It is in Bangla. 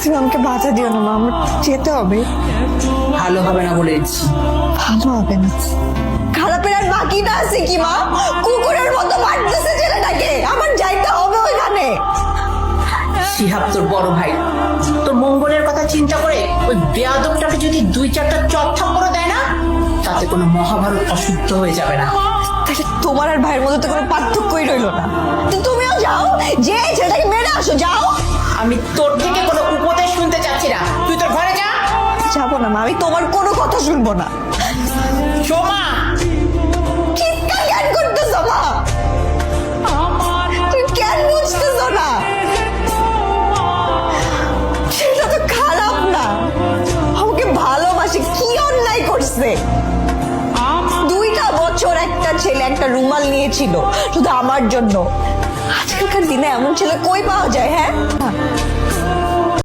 তুমি আমাকে বাধা দিও না মা, আমার যেতে হবে। ভালো হবে না বলেছি। ভালো হবে না? খারাপের আর বাকিটা আছে কি মা? কুকুরের মতো মারতেছে ছেলেটাকে, আমার যাইতে হবে ওইখানে। শিহাব তোর বড় ভাই, তোর মঙ্গলের কথা চিন্তা করে ওই বেয়াদবটাকে যদি 2-4টা চট্টা করে দেয় না, তাতে কোনো মহাভারত অশুদ্ধ হয়ে যাবে না। তাহলে তোমার আর ভাইয়ের মধ্যে তো কোনো পার্থক্যই রইলো না। তো তুমিও যাও, যে ছেলেটাকে মেরে আসো, যাও। আমি তোর থেকে কোনো উপদেশ শুনতে চাচ্ছি না, তুই তোর ঘরে যা। যাবো না মা, আমি তোমার কোনো কথা শুনবো না। সোমা, চিৎকার কেন করতেছো মা? তুমি কেন বুঝতেছো না? সেটা তো খারাপ না, আমাকে ভালোবাসে, কি অন্যায় করছে? 2টা বছর একটা ছেলে একটা রুমাল নিয়েছিল শুধু আমার জন্য। আজকালকার দিনে এমন ছেলে কই পাওয়া যায়? হ্যাঁ,